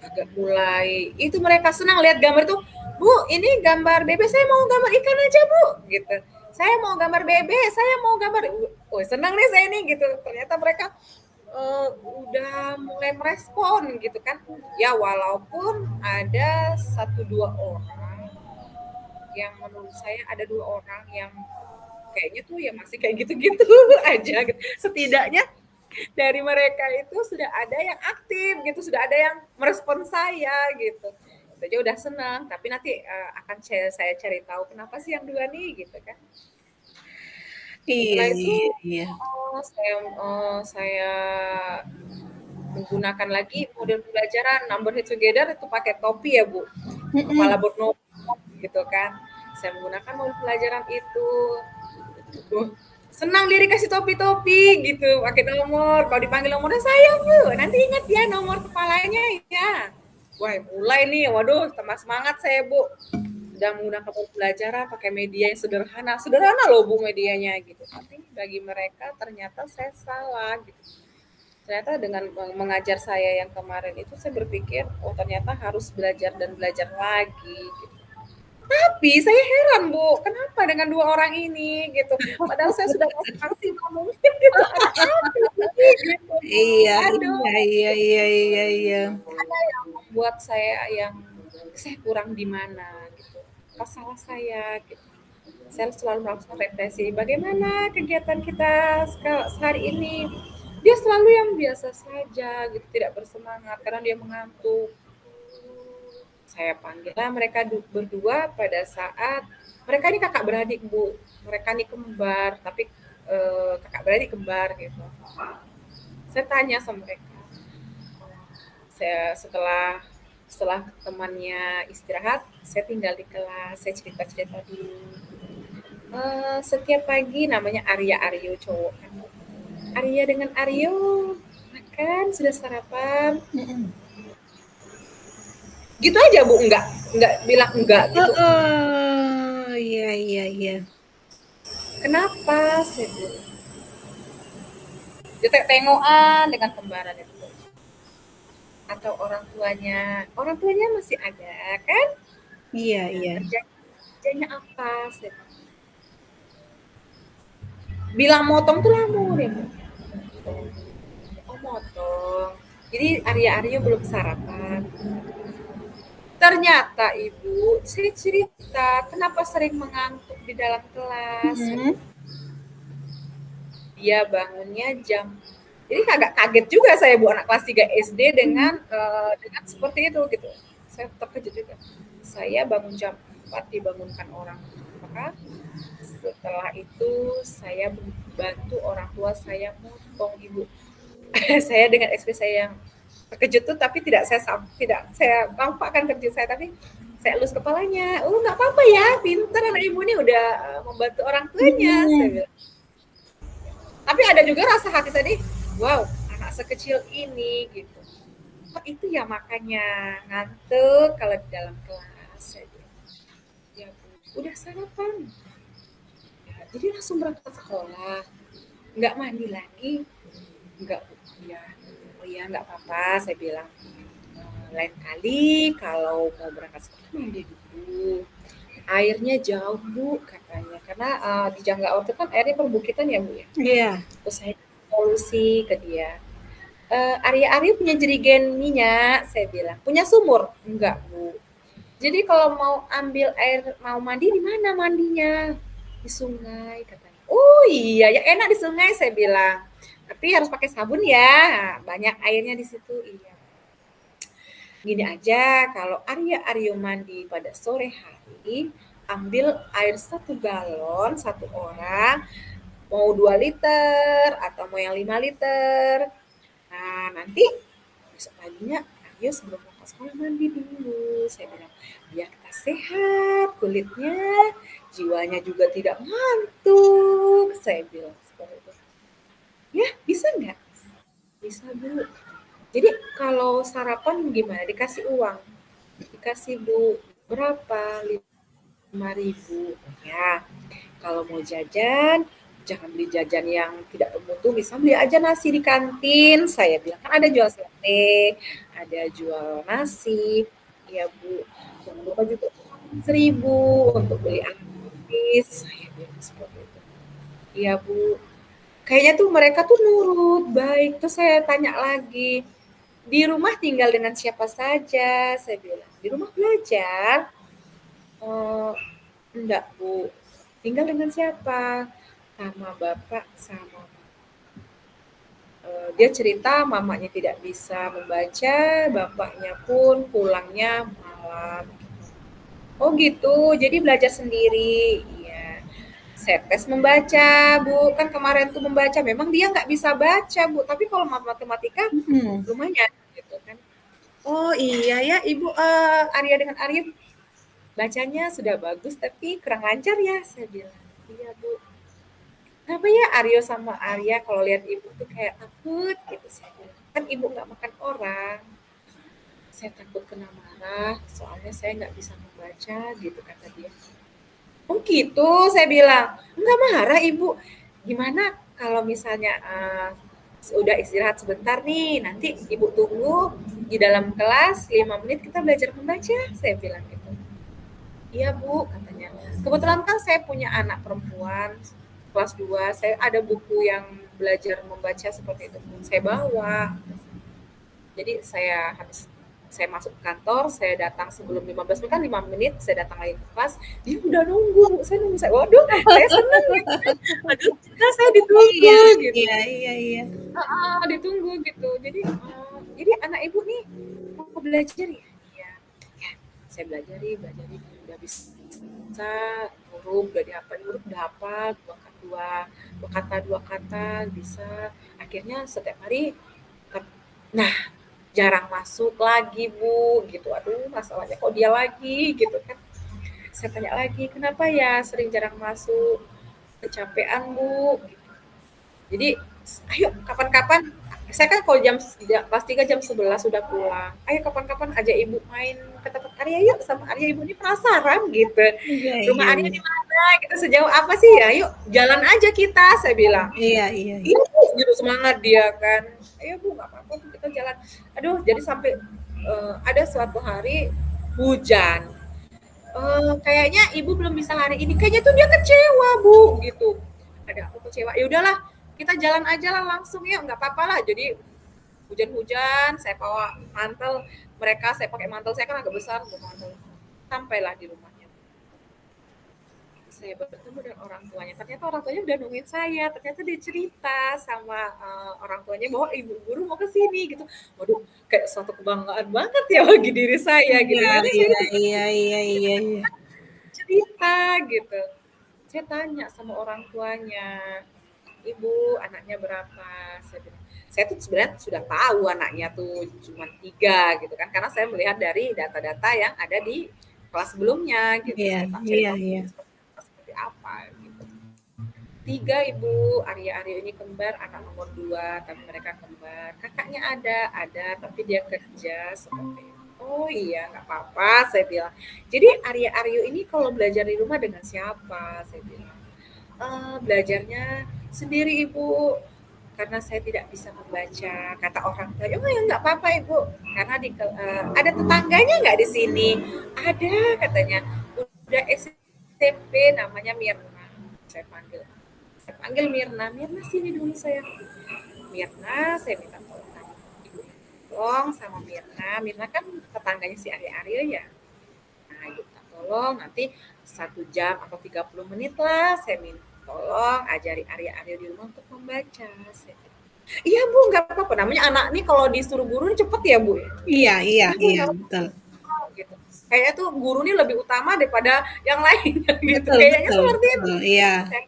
Speaker 2: Agak mulai itu mereka senang lihat gambar tuh, Bu ini gambar bebek, saya mau gambar ikan aja Bu gitu, saya mau gambar bebek, saya mau gambar, oh senang nih saya nih gitu. Ternyata mereka udah mulai merespon gitu kan ya, walaupun ada satu dua orang yang menurut saya ada dua orang yang kayaknya tuh ya masih kayak gitu-gitu aja gitu. Setidaknya dari mereka itu sudah ada yang aktif gitu, sudah ada yang merespon saya gitu. Itu aja udah senang, tapi nanti akan saya cari tahu kenapa sih yang dua nih gitu kan.
Speaker 1: Iya
Speaker 2: Setelah itu
Speaker 1: iya iya.
Speaker 2: saya menggunakan lagi model pembelajaran number head together itu pakai topi ya Bu, kepala
Speaker 1: Mhm.
Speaker 2: bodoh gitu kan. Saya menggunakan model pelajaran itu. Senang dia dikasih topi-topi gitu, pakai nomor. Kalau dipanggil nomornya sayang Bu, nanti ingat ya nomor kepalanya ya. Wah mulai nih, waduh tambah semangat saya Bu. Udah menggunakan pembelajaran pakai media yang sederhana. Sederhana loh Bu medianya gitu. Tapi bagi mereka ternyata saya salah gitu. Ternyata dengan mengajar saya yang kemarin itu saya berpikir, oh ternyata harus belajar dan belajar lagi gitu. Tapi saya heran Bu, kenapa dengan dua orang ini gitu. Padahal saya sudah kasih maksimal mungkin gitu. Ada apa sih gitu.
Speaker 1: Iya
Speaker 2: Aduh,
Speaker 1: iya iya iya iya iya.
Speaker 2: ada yang membuat saya kurang di mana gitu. Apa salah saya gitu. Saya selalu melakukan refleksi. Bagaimana kegiatan kita sehari ini? Dia selalu yang biasa saja gitu, tidak bersemangat karena dia mengantuk. Saya panggillah mereka berdua pada saat mereka ini kakak beradik Bu, mereka ini kembar, tapi kakak beradik kembar gitu. Saya tanya sama mereka, saya setelah temannya istirahat, saya tinggal di kelas, saya cerita-cerita dulu. Setiap pagi namanya Arya Aryo cowok kan. Arya dengan Aryo makan sudah sarapan. Gitu aja Bu, enggak bilang enggak gitu.
Speaker 1: Oh, iya iya iya.
Speaker 2: Kenapa? Saya bilang. Dia tengokan dengan kembaran itu. Atau orang tuanya masih ada kan?
Speaker 1: Iya
Speaker 2: Ya,
Speaker 1: iya.
Speaker 2: kerjanya apa? Saya bilang motong tuh lamun ya. Oh motong. Jadi Arya belum sarapan. Ternyata ibu, saya cerita kenapa sering mengantuk di dalam kelas. Dia bangunnya jadi agak kaget juga saya Bu, anak kelas 3 SD dengan seperti itu gitu. Saya terkejut juga. Saya bangun jam 4 dibangunkan orang tua. Setelah itu saya bantu orang tua saya motong Ibu. Saya dengan ekspresi saya yang terkejut tuh tapi tidak saya nampakkan kerja saya tapi saya elus kepalanya. Oh nggak apa-apa ya, pintar anak ibu ini udah membantu orang tuanya. Saya bilang. Tapi ada juga rasa hati tadi, wow anak sekecil ini gitu. Oh itu ya makanya ngantuk kalau di dalam kelas. Saya bilang. Ya udah sarapan. Ya, jadi langsung berangkat sekolah. Nggak mandi lagi. Nggak, ya, oh ya nggak apa-apa saya bilang. Lain kali kalau mau berangkat sekolah mandi dulu. Airnya jauh Bu katanya karena di Janggaor itu kan airnya perbukitan ya Bu ya.
Speaker 1: Iya.
Speaker 2: Terus saya solusi ke dia. Arya punya jerigen minyak, saya bilang. Punya sumur? Enggak Bu. Jadi kalau mau ambil air mau mandi di mana mandinya? Di sungai katanya. Oh iya ya enak di sungai saya bilang. Tapi harus pakai sabun ya. Banyak airnya di situ. Iya. Gini aja, kalau Aryo mandi pada sore hari, ambil air 1 galon, 1 orang, mau 2 liter, atau mau yang 5 liter. Nah, nanti besok paginya Aryo sebelum berangkat sekolah mandi dulu. Saya bilang, biar kita sehat kulitnya, jiwanya juga tidak ngantuk. Saya bilang seperti itu. Ya, bisa nggak? Bisa, Bu. Jadi kalau sarapan gimana? Dikasih uang? Dikasih Bu, berapa? 5.000. Ya, kalau mau jajan, jangan beli jajan yang tidak bermutu, bisa beli aja nasi di kantin. Saya bilang, kan ada jual sate, ada jual nasi. Ya Bu, jangan lupa juga 1.000 untuk beli alat tulis. Saya bilang seperti itu. Iya Bu, kayaknya tuh mereka tuh nurut, baik. Terus saya tanya lagi, di rumah tinggal dengan siapa saja? Saya bilang, di rumah belajar? Enggak Bu, tinggal dengan siapa? Sama bapak, sama dia cerita mamanya tidak bisa membaca, bapaknya pun pulangnya malam. Oh gitu, jadi belajar sendiri. Iya. Saya tes membaca, Bu. Kan kemarin tuh membaca, memang dia nggak bisa baca, Bu. Tapi kalau matematika, lumayan gitu kan. Oh iya ya, Ibu Arya dengan Arya bacanya sudah bagus tapi kurang lancar ya, saya bilang. Iya Bu. Kenapa ya Aryo sama Arya kalau lihat ibu tuh kayak takut gitu, saya bilang. Kan ibu nggak makan orang. Saya takut kena marah, soalnya saya nggak bisa membaca gitu kata dia. Oh gitu, saya bilang. Nggak marah ibu. Gimana kalau misalnya udah istirahat sebentar nih, nanti ibu tunggu di dalam kelas 5 menit kita belajar membaca, saya bilang gitu. Iya Bu, katanya. Kebetulan kan saya punya anak perempuan kelas 2, saya ada buku yang belajar membaca seperti itu. Saya bawa. Jadi saya masuk ke kantor, saya datang sebelum 15 menit, kan 5 menit, saya datang lagi ke kelas, dia udah nunggu, waduh, saya senang gitu. Aduh, saya ditunggu gitu.
Speaker 1: Iya.
Speaker 2: Ditunggu gitu. Jadi anak ibu nih mau belajar ya? Iya. Ya, Saya belajari, udah bisa huruf, udah dihafal, huruf udah hafal, dua kata, bisa. Akhirnya setiap hari, nah jarang masuk lagi Bu, gitu. Aduh masalahnya kok dia lagi, gitu kan. Saya tanya lagi, kenapa ya sering jarang masuk? Kecapean Bu, jadi ayo kapan-kapan, saya kan kalau kelas 3 jam 11 sudah pulang. Ayo kapan-kapan aja Ibu main ke tempat Arya yuk, sama Arya, Ibu ini penasaran gitu.
Speaker 1: Iya,
Speaker 2: Rumah
Speaker 1: iya,
Speaker 2: Arya
Speaker 1: iya.
Speaker 2: di mana? Kita sejauh apa sih ya? Yuk jalan aja kita, saya bilang.
Speaker 1: Iya, iya, iya.
Speaker 2: Iya Bu, gitu semangat dia kan. Ayo Bu, nggak apa-apa kita jalan. Aduh, jadi sampai ada suatu hari hujan. Kayaknya Ibu belum bisa hari ini. Kayaknya tuh dia kecewa Bu, gitu. Ada aku kecewa. Ya udahlah, kita jalan aja lah langsung ya, nggak apa-apa lah. Jadi hujan-hujan, saya bawa mantel, mereka saya pakai mantel, saya kan agak besar, bawa mantel. Sampailah di rumahnya. Saya bertemu dengan orang tuanya. Ternyata orang tuanya udah nungguin saya. Ternyata dia cerita sama orang tuanya bahwa ibu guru mau ke sini gitu. Waduh, kayak suatu kebanggaan banget ya bagi diri saya gitu.
Speaker 1: Iya,
Speaker 2: Karena saya
Speaker 1: iya,
Speaker 2: itu
Speaker 1: iya, iya, iya, iya.
Speaker 2: cerita gitu. Saya tanya sama orang tuanya, Ibu, anaknya berapa? Saya tuh sebenarnya sudah tahu anaknya tuh cuma 3 gitu kan, karena saya melihat dari data-data yang ada di kelas sebelumnya gitu.
Speaker 1: Iya,
Speaker 2: Saya tak cari
Speaker 1: iya,
Speaker 2: tahu
Speaker 1: iya.
Speaker 2: seperti apa gitu. 3 Ibu, Arya ini kembar, anak nomor 2, tapi mereka kembar. Kakaknya ada, tapi dia kerja seperti itu. Oh iya, nggak apa-apa, saya bilang. Jadi Arya ini kalau belajar di rumah dengan siapa? Saya bilang. Belajarnya sendiri Ibu, karena saya tidak bisa membaca, kata orang tua. Oh ya nggak apa-apa Ibu, karena ada tetangganya nggak di sini? Ada katanya, udah SMP namanya Mirna. Saya panggil Mirna, Mirna sini dulu saya. Mirna, saya minta tolong Ibu, tolong sama Mirna. Mirna kan tetangganya si Arya ya. Nah, Ibu tolong nanti 1 jam atau 30 menit lah saya minta tolong ajari Arya di rumah untuk membaca. Iya Bu, nggak apa-apa. Namanya anak nih kalau disuruh guru cepet ya Bu.
Speaker 1: Iya, iya,
Speaker 2: Iya Bu,
Speaker 1: iya,
Speaker 2: nggak
Speaker 1: betul.
Speaker 2: apa-apa gitu. Kayaknya tuh guru nih lebih utama daripada yang lain gitu.
Speaker 1: Betul,
Speaker 2: Kayaknya
Speaker 1: betul,
Speaker 2: seperti itu.
Speaker 1: betul. Iya.
Speaker 2: Saya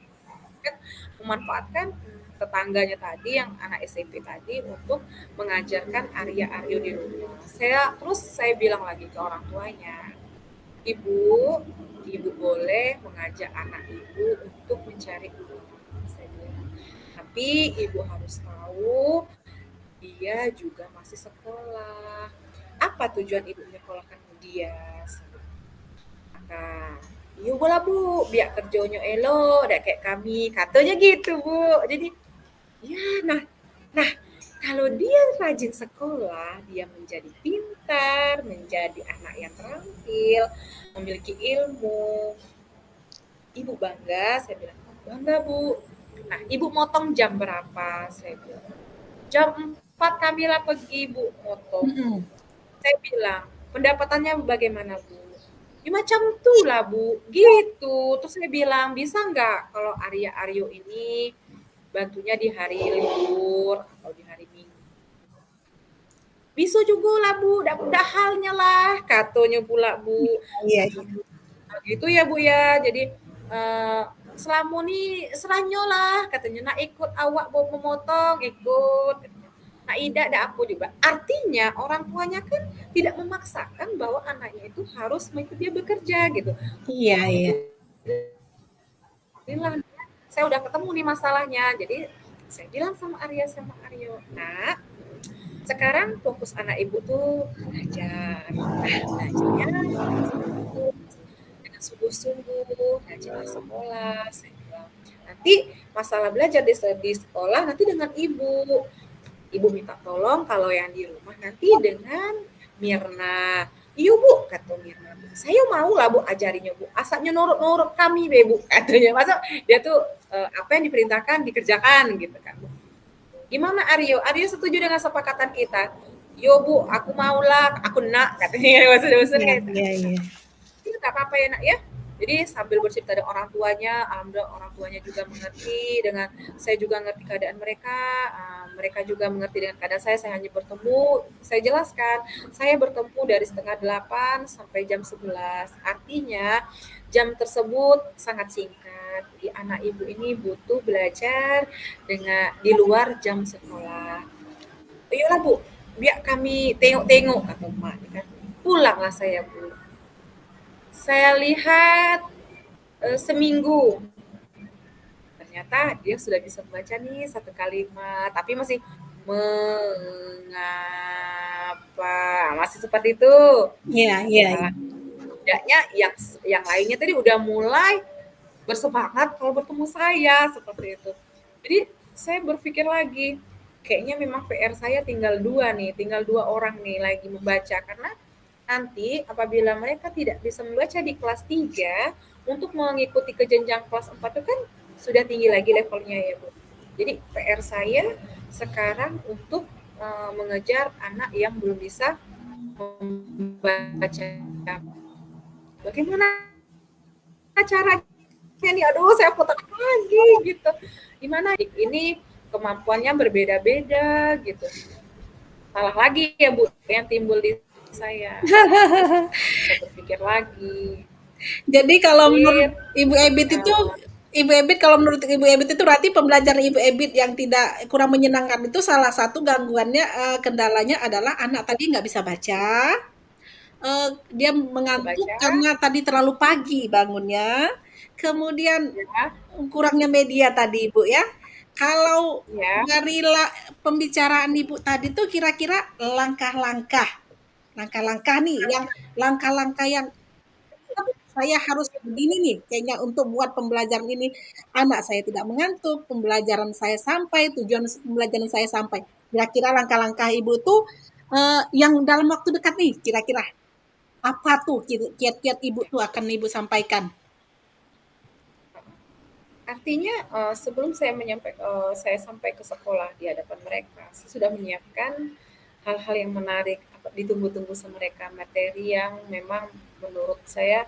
Speaker 2: kan memanfaatkan tetangganya tadi yang anak SMP tadi untuk mengajarkan Arya di rumah. Saya bilang lagi ke orang tuanya, Ibu boleh mengajak anak Ibu untuk mencari uang. Saya bilang. Tapi Ibu harus tahu dia juga masih sekolah. Apa tujuan Ibu menyekolahkan dia? Maka, iya boleh Bu, biar kerjanya elo, udah kayak kami. Katanya gitu Bu. Jadi, ya nah kalau dia rajin sekolah, dia menjadi pintar, menjadi anak yang terampil, memiliki ilmu. Ibu bangga, saya bilang, bangga Bu. Nah, Ibu motong jam berapa? Saya bilang, jam 4 Kamila pergi Bu motong. Saya bilang, pendapatannya bagaimana Bu? Ya macam tuh lah Bu, gitu. Terus saya bilang, bisa nggak kalau Aryo ini bantunya di hari libur atau di hari Minggu? Bisa juga lah Bu, udah halnya lah, katanya pula Bu.
Speaker 1: Iya, iya.
Speaker 2: Gitu ya Bu ya, jadi selama ini seranyo lah, katanya, nak ikut awak mau memotong, ikut. Nah, Ida ada aku juga. Artinya orang tuanya kan tidak memaksakan bahwa anaknya itu harus mengikut dia bekerja gitu.
Speaker 1: Iya, iya.
Speaker 2: Alhamdulillah, saya udah ketemu nih masalahnya. Jadi saya bilang sama Aryo, nah sekarang fokus anak Ibu tuh belajar. Belajarnya dengan sungguh-sungguh, rajinlah sekolah. Saya bilang, nanti masalah belajar di sekolah nanti dengan Ibu minta tolong kalau yang di rumah nanti dengan Mirna. Iya Bu, kata Mirna. Saya mau lah Bu ajarinya Bu. Asalnya nurut-nurut kami be Bu, katanya. Masa dia tuh apa yang diperintahkan dikerjakan gitu kan Bu. Gimana Aryo setuju dengan sepakatan kita? Yo Bu, aku mau lah, aku nak, katanya. Maksudnya
Speaker 1: Iya,
Speaker 2: kayak
Speaker 1: iya, iya.
Speaker 2: Gak apa-apa ya nak ya. Jadi sambil bercerita dengan orang tuanya, alhamdulillah orang tuanya juga mengerti dengan saya juga ngerti keadaan mereka, mereka juga mengerti dengan keadaan saya hanya bertemu, saya jelaskan, saya bertemu dari setengah 8 sampai jam 11. Artinya jam tersebut sangat singkat. Jadi anak ibu ini butuh belajar dengan di luar jam sekolah. Ayolah Bu, biar kami tengok-tengok kata emak kan. Pulanglah saya Bu. Saya lihat seminggu ternyata dia sudah bisa membaca nih satu kalimat tapi masih mengapa masih seperti itu.
Speaker 1: Iya, iya, iya.
Speaker 2: Tidaknya yang lainnya tadi udah mulai bersemangat kalau bertemu saya seperti itu. Jadi saya berpikir lagi kayaknya memang PR saya tinggal dua orang nih lagi membaca karena nanti apabila mereka tidak bisa membaca di kelas 3 untuk mengikuti ke jenjang kelas 4 itu kan sudah tinggi lagi levelnya ya Bu. Jadi PR saya sekarang untuk mengejar anak yang belum bisa membaca. Bagaimana caranya nih? Aduh, saya putar lagi gitu. Gimana ini kemampuannya berbeda-beda gitu. Salah lagi ya Bu yang timbul di saya. Saya berpikir lagi.
Speaker 1: Jadi kalau menurut
Speaker 2: Pikir,
Speaker 1: Ibu Ebit itu, Ibu Ebit kalau menurut Ibu Ebit itu berarti pembelajaran Ibu Ebit yang tidak kurang menyenangkan itu salah satu gangguannya, kendalanya adalah anak tadi nggak bisa baca, dia mengantuk
Speaker 2: baca
Speaker 1: karena tadi terlalu pagi bangunnya, kemudian
Speaker 2: ya,
Speaker 1: kurangnya media tadi Ibu ya. Kalau
Speaker 2: ya.
Speaker 1: dari pembicaraan Ibu tadi tuh kira-kira langkah-langkah, langkah-langkah nih yang langkah-langkah yang saya harus begini nih kayaknya untuk buat pembelajaran ini anak saya tidak mengantuk, pembelajaran saya sampai, tujuan pembelajaran saya sampai. Kira-kira langkah-langkah Ibu tuh yang dalam waktu dekat nih kira-kira apa tuh kiat-kiat Ibu tuh akan Ibu sampaikan?
Speaker 2: Artinya sebelum saya sampai ke sekolah di hadapan mereka, saya sudah menyiapkan hal-hal yang menarik, ditunggu-tunggu sama mereka, materi yang memang menurut saya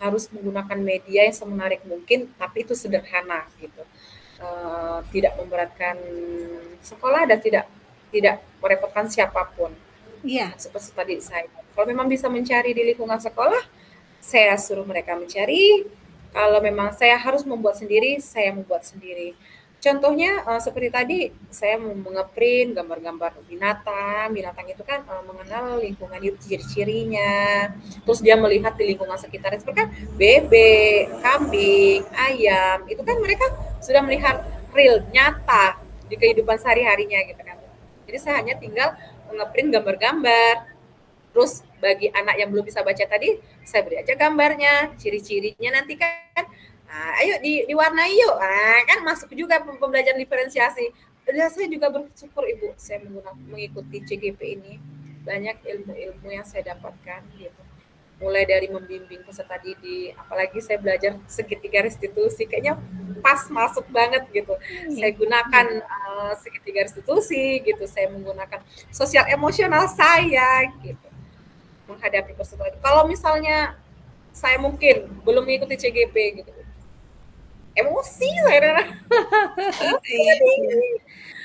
Speaker 2: harus menggunakan media yang semenarik mungkin, tapi itu sederhana gitu. Tidak memberatkan sekolah dan tidak merepotkan siapapun.
Speaker 1: Iya,
Speaker 2: Seperti tadi saya, kalau memang bisa mencari di lingkungan sekolah, saya suruh mereka mencari. Kalau memang saya harus membuat sendiri, saya membuat sendiri. Contohnya seperti tadi saya mengeprint gambar-gambar binatang. Binatang itu kan mengenal lingkungan itu ciri-cirinya. Terus dia melihat di lingkungan sekitarnya seperti kan bebek, kambing, ayam. Itu kan mereka sudah melihat real, nyata di kehidupan sehari-harinya gitu kan. Jadi saya hanya tinggal mengeprint gambar-gambar. Terus bagi anak yang belum bisa baca tadi, saya beri aja gambarnya, ciri-cirinya nanti kan. Nah, ayo diwarnai yuk. Nah, kan masuk juga pembelajaran diferensiasi. Dan saya juga bersyukur Ibu, saya mengikuti CGP ini. Banyak ilmu-ilmu yang saya dapatkan gitu. Mulai dari membimbing peserta didik, apalagi saya belajar segitiga restitusi, kayaknya pas masuk banget gitu.
Speaker 1: iya,
Speaker 2: Saya gunakan segitiga restitusi gitu, saya menggunakan sosial emosional saya gitu menghadapi persoalan. Kalau misalnya saya mungkin belum mengikuti CGP gitu, emosi saya emosi
Speaker 1: iya, iya,
Speaker 2: nih.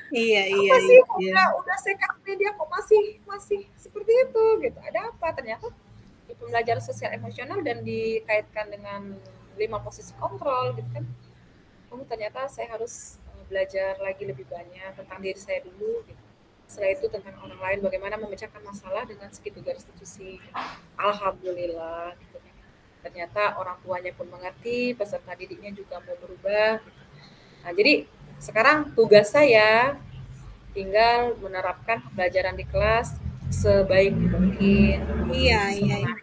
Speaker 1: iya, iya,
Speaker 2: Apa sih
Speaker 1: iya.
Speaker 2: udah saya kasih media kok masih seperti itu gitu. Ada apa? Ternyata di pembelajaran sosial emosional dan dikaitkan dengan 5 posisi kontrol gitu kan. Oh, ternyata saya harus belajar lagi lebih banyak tentang diri saya dulu gitu. Setelah itu tentang orang lain bagaimana memecahkan masalah dengan segitiga restitusi. Alhamdulillah gitu. Ternyata orang tuanya pun mengerti, peserta didiknya juga mau berubah gitu. Nah, jadi sekarang tugas saya tinggal menerapkan pembelajaran di kelas sebaik mungkin,
Speaker 1: Iya, iya, iya.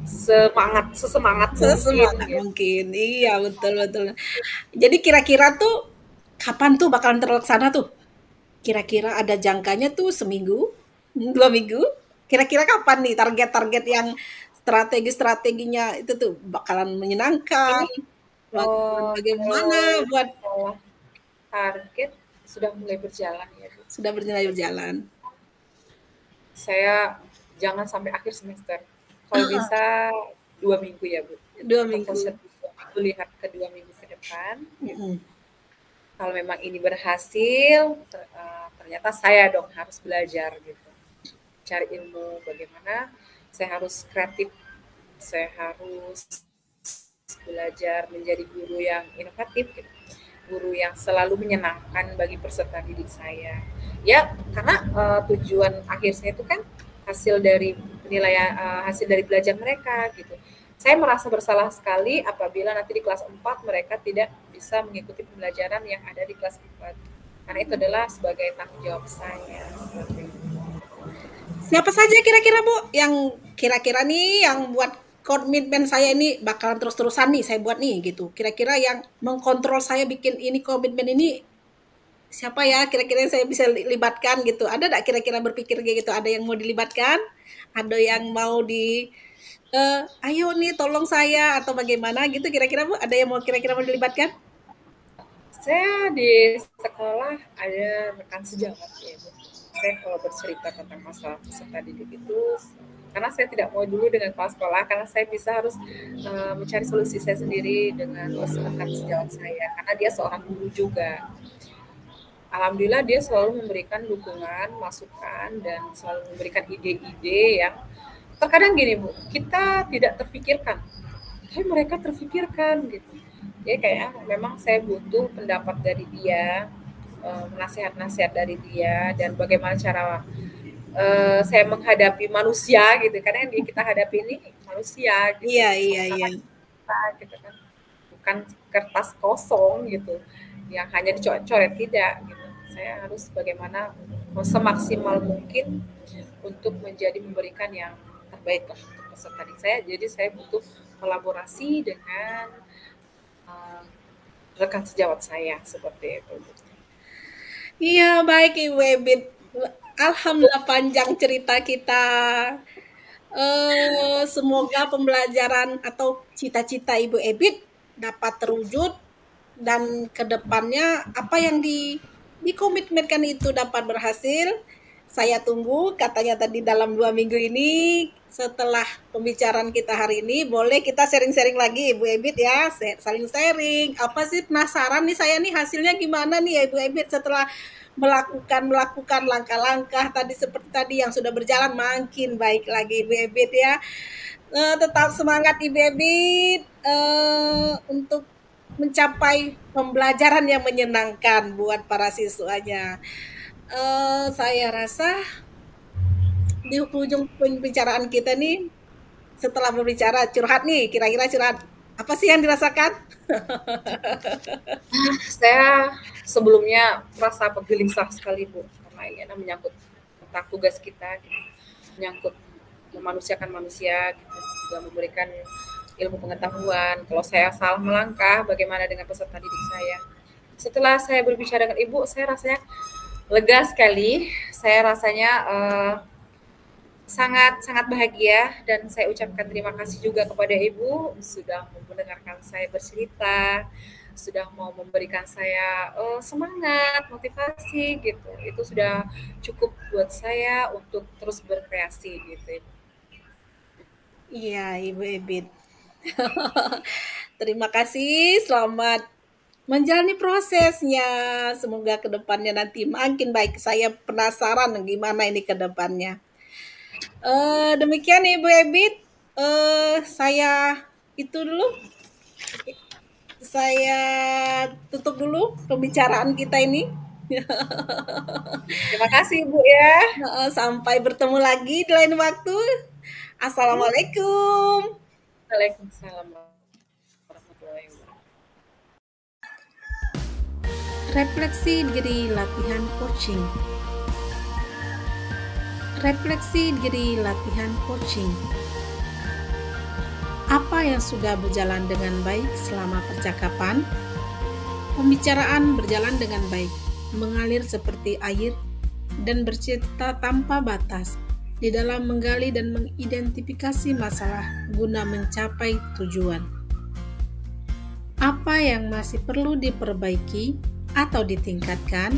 Speaker 2: semenarik mungkin, sesemangat mungkin
Speaker 1: Sesemangat
Speaker 2: gitu.
Speaker 1: mungkin. Iya, betul, betul. Jadi kira-kira tuh kapan tuh bakalan terlaksana tuh? Kira-kira ada jangkanya tuh seminggu, 2 minggu? Kira-kira kapan nih target-target yang strategi-strateginya itu tuh bakalan menyenangkan?
Speaker 2: Ini
Speaker 1: Bakalan bagaimana
Speaker 2: kalau
Speaker 1: buat
Speaker 2: masalah target sudah mulai berjalan ya Bu.
Speaker 1: sudah berjalan?
Speaker 2: Saya jangan sampai akhir semester. Kalau bisa 2 minggu ya Bu.
Speaker 1: 2
Speaker 2: Untuk
Speaker 1: minggu.
Speaker 2: proses 2 minggu, lihat ke 2 minggu ke depan.
Speaker 1: Mm-mm.
Speaker 2: Kalau memang ini berhasil, ternyata saya dong harus belajar gitu. Cari ilmu bagaimana saya harus kreatif, saya harus belajar menjadi guru yang inovatif gitu. Guru yang selalu menyenangkan bagi peserta didik saya. Ya, karena tujuan akhir saya itu kan hasil dari penilaian, hasil dari belajar mereka gitu. Saya merasa bersalah sekali apabila nanti di kelas 4 mereka tidak bisa mengikuti pembelajaran yang ada di kelas 4. Karena itu adalah sebagai tanggung jawab saya. Seperti itu.
Speaker 1: Siapa saja kira-kira Bu yang kira-kira nih yang buat komitmen saya ini bakalan terus-terusan nih saya buat nih gitu. Kira-kira yang mengkontrol saya bikin ini komitmen ini siapa ya kira-kira yang saya bisa libatkan gitu. Ada enggak kira-kira berpikir kayak gitu? Ada yang mau dilibatkan? Ada yang mau ayo nih tolong saya atau bagaimana gitu kira-kira Bu? Ada yang mau kira-kira mau dilibatkan?
Speaker 2: Saya di sekolah ada rekan sejawat ya Bu. Saya kalau bercerita tentang masalah peserta didik itu, karena saya tidak mau dulu dengan kepala sekolah, karena saya bisa harus mencari solusi saya sendiri dengan rekan sejawat saya, karena dia seorang guru juga. Alhamdulillah dia selalu memberikan dukungan, masukan, dan selalu memberikan ide-ide yang terkadang gini Bu, kita tidak terfikirkan, tapi mereka terfikirkan gitu. Jadi kayak memang saya butuh pendapat dari dia, nasihat-nasihat dari dia, dan bagaimana cara saya menghadapi manusia gitu, karena yang kita hadapi ini manusia gitu,
Speaker 1: Iya.
Speaker 2: kita gitu kan, bukan kertas kosong gitu yang hanya dicoret-coret, tidak gitu. Saya harus bagaimana semaksimal mungkin untuk memberikan yang terbaik lah untuk peserta didik saya. Jadi saya butuh kolaborasi dengan rekan sejawat saya seperti itu.
Speaker 1: Iya, baik Ibu Ebit. Alhamdulillah panjang cerita kita. Semoga pembelajaran atau cita-cita Ibu Ebit dapat terwujud dan kedepannya apa yang dikomitmenkan itu dapat berhasil. Saya tunggu katanya tadi dalam 2 minggu ini setelah pembicaraan kita hari ini boleh kita sharing-sharing lagi Ibu Ebit ya, saling sharing. Apa sih penasaran nih saya nih hasilnya gimana nih ya Ibu Ebit setelah melakukan langkah-langkah tadi seperti tadi yang sudah berjalan makin baik lagi Ibu Ebit ya. Tetap semangat Ibu Ebit untuk mencapai pembelajaran yang menyenangkan buat para siswanya. Saya rasa di ujung pembicaraan kita nih setelah berbicara curhat nih, kira-kira curhat apa sih yang dirasakan?
Speaker 2: Saya sebelumnya merasa gelisah sekali Bu, karena ini menyangkut tentang tugas kita, gitu. Menyangkut memanusiakan manusia, gitu. Juga memberikan ilmu pengetahuan. Kalau saya salah melangkah, bagaimana dengan peserta didik saya? Setelah saya berbicara dengan Ibu, saya rasanya lega sekali. Saya rasanya sangat bahagia, dan saya ucapkan terima kasih juga kepada Ibu sudah mendengarkan saya bercerita, sudah mau memberikan saya semangat, motivasi gitu. Itu sudah cukup buat saya untuk terus berkreasi gitu.
Speaker 1: Iya, Ibu Ebit. Terima kasih, selamat menjalani prosesnya. Semoga kedepannya nanti makin baik. Saya penasaran gimana ini kedepannya. Demikian Ibu Ebit, saya itu dulu. Saya tutup dulu pembicaraan kita ini.
Speaker 2: Terima kasih Bu ya.
Speaker 1: Sampai bertemu lagi di lain waktu. Assalamualaikum.
Speaker 2: Waalaikumsalam warahmatullahi wabarakatuh.
Speaker 1: Refleksi diri latihan coaching. Refleksi diri latihan coaching. Apa yang sudah berjalan dengan baik selama percakapan? Pembicaraan berjalan dengan baik, mengalir seperti air, dan bercerita tanpa batas di dalam menggali dan mengidentifikasi masalah guna mencapai tujuan. Apa yang masih perlu diperbaiki atau ditingkatkan?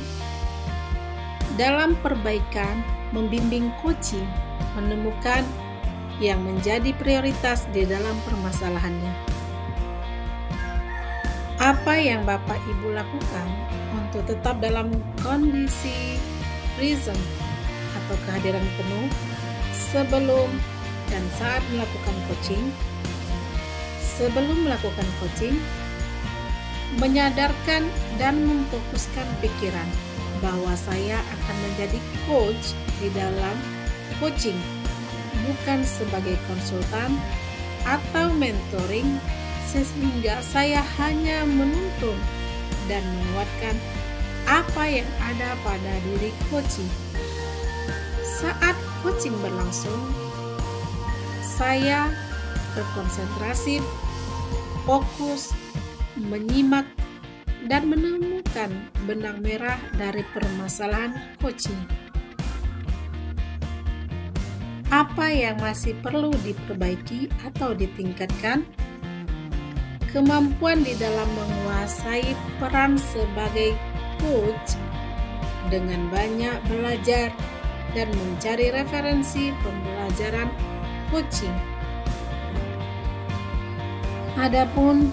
Speaker 1: Dalam perbaikan, membimbing coaching menemukan yang menjadi prioritas di dalam permasalahannya. Apa yang Bapak Ibu lakukan untuk tetap dalam kondisi present atau kehadiran penuh sebelum dan saat melakukan coaching? Sebelum melakukan coaching, menyadarkan dan memfokuskan pikiran bahwa saya akan menjadi coach di dalam coaching, bukan sebagai konsultan atau mentoring, sehingga saya hanya menuntun dan menguatkan apa yang ada pada diri coaching. Saat coaching berlangsung, saya berkonsentrasi, fokus, menyimak, dan menemukan benang merah dari permasalahan coaching. Apa yang masih perlu diperbaiki atau ditingkatkan? Kemampuan di dalam menguasai peran sebagai coach dengan banyak belajar dan mencari referensi pembelajaran coaching. Adapun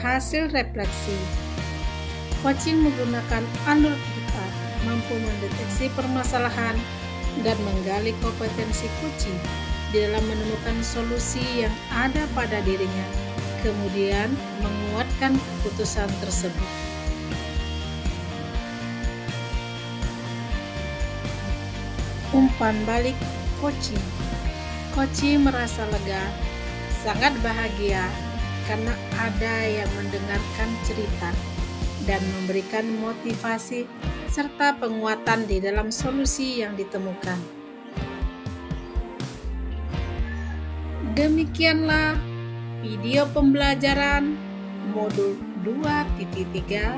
Speaker 1: hasil refleksi, coaching menggunakan alur kita mampu mendeteksi permasalahan dan menggali kompetensi coaching di dalam menemukan solusi yang ada pada dirinya, kemudian menguatkan keputusan tersebut. Umpan balik coaching. Coaching merasa lega, sangat bahagia karena ada yang mendengarkan cerita dan memberikan motivasi serta penguatan di dalam solusi yang ditemukan. Demikianlah video pembelajaran modul 2.3.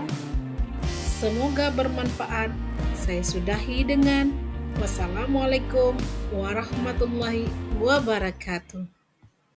Speaker 1: Semoga bermanfaat. Saya sudahi dengan wassalamualaikum warahmatullahi wabarakatuh.